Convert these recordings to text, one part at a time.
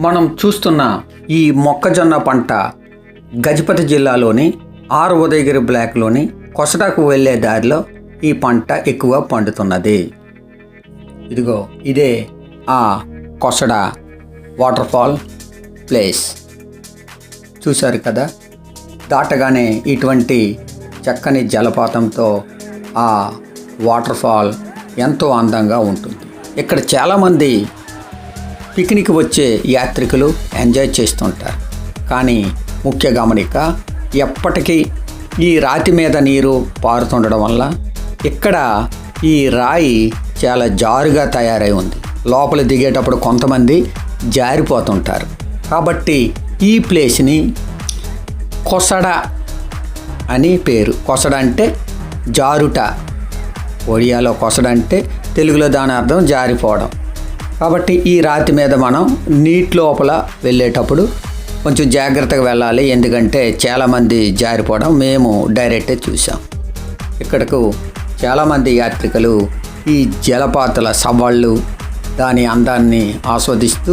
మనం చూస్తున్న ఈ మొక్కజొన్న పంట గజపతి జిల్లాలోని ఆర్ ఉదయగిరి బ్లాక్లోని కొసడాకు వెళ్ళే దారిలో ఈ పంట ఎక్కువ పండుతున్నది. ఇదిగో ఇదే ఆ కొసడ వాటర్ఫాల్ ప్లేస్ చూశారు కదా. దాటగానే ఇటువంటి చక్కని జలపాతంతో ఆ వాటర్ఫాల్ ఎంతో అందంగా ఉంటుంది. ఇక్కడ చాలామంది పిక్నిక్ వచ్చే యాత్రికులు ఎంజాయ్ చేస్తుంటారు. కానీ ముఖ్య గమనిక, ఎప్పటికీ ఈ రాతి మీద నీరు పారుతుండడం వల్ల ఇక్కడ ఈ రాయి చాలా జారుగా తయారై ఉంది. లోపల దిగేటప్పుడు కొంతమంది జారిపోతుంటారు. కాబట్టి ఈ ప్లేస్ని కొసడ అని పేరు. కొసడ అంటే జారుట. ఒడియాలో కొసడ అంటే తెలుగులో దాని అర్థం జారిపోవడం. కాబట్టి ఈ రాతి మీద మనం నీటి లోపల వెళ్ళేటప్పుడు కొంచెం జాగ్రత్తగా వెళ్ళాలి. ఎందుకంటే చాలామంది జారిపోవడం మేము డైరెక్టే చూసాం. ఇక్కడకు చాలామంది యాత్రికులు ఈ జలపాతాల సవాళ్ళు దాని అందాన్ని ఆస్వాదిస్తూ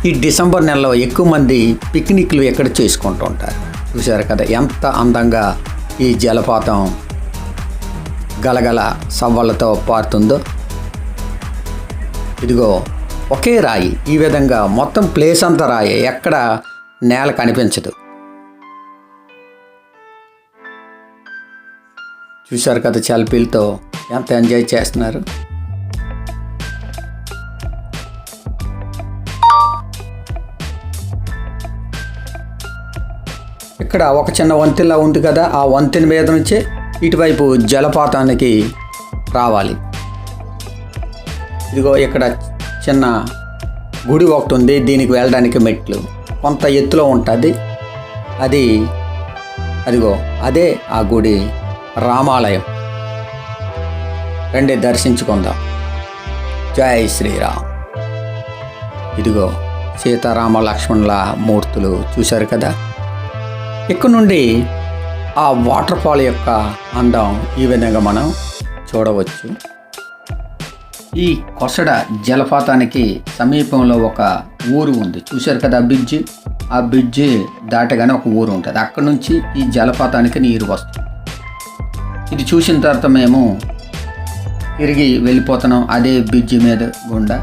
ఈ డిసెంబర్ నెలలో ఎక్కువ మంది పిక్నిక్లు ఎక్కడ చేసుకుంటూ ఉంటారు. చూశారు కదా ఎంత అందంగా ఈ జలపాతం గలగల సవ్వళ్ళతో పారుతుందో. ఇదిగో ఒకే రాయి, ఈ విధంగా మొత్తం ప్లేస్ అంతా రాయి, ఎక్కడ నేల కనిపించదు. చూశారు కదా చల్పీలతో ఎంత ఎంజాయ్ చేస్తున్నారు. ఇక్కడ ఒక చిన్న వంతెనలా ఉంది కదా, ఆ వంతెన మీద నుంచే ఇటువైపు జలపాతానికి రావాలి. ఇదిగో ఇక్కడ చిన్న గుడి ఒకటి ఉంది. దీనికి వెళ్ళడానికి మెట్లు కొంత ఎత్తులో ఉంటుంది. అదిగో అదే ఆ గుడి రామాలయం. రండి దర్శించుకుందాం. జై శ్రీరామ్. ఇదిగో సీతారామ లక్ష్మణుల మూర్తులు చూశారు కదా. ఇక్కడ నుండి ఆ వాటర్ ఫాల్ యొక్క అందం ఈ విధంగా మనం చూడవచ్చు. ఈ కొసడ జలపాతానికి సమీపంలో ఒక ఊరు ఉంది. చూశారు కదా బ్రిడ్జి. ఆ బ్రిడ్జి దాటగానే ఒక ఊరు ఉంటుంది. అక్కడ నుంచి ఈ జలపాతానికి నీరు వస్తుంది. ఇది చూసిన తర్వాత మేము తిరిగి వెళ్ళిపోతున్నాం. అదే బ్రిడ్జి మీద గుండా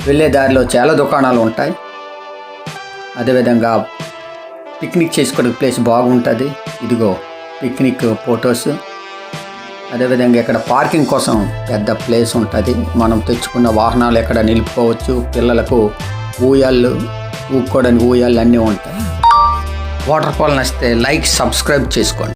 వెళ్ళే దారిలో చాలా దుకాణాలు ఉంటాయి. అదేవిధంగా పిక్నిక్ చేసుకోవడానికి ప్లేస్ బాగుంటుంది. ఇదిగో పిక్నిక్ ఫొటోస్. అదేవిధంగా ఇక్కడ పార్కింగ్ కోసం పెద్ద ప్లేస్ ఉంటుంది. మనం తెచ్చుకున్న వాహనాలు ఎక్కడ నిలుపుకోవచ్చు. పిల్లలకు ఊయళ్ళు ఊక్కోవడానికి ఊయళ్ళు అన్నీ ఉంటాయి. వాటర్ ఫాల్ నచ్చితే లైక్ సబ్స్క్రైబ్ చేసుకోండి.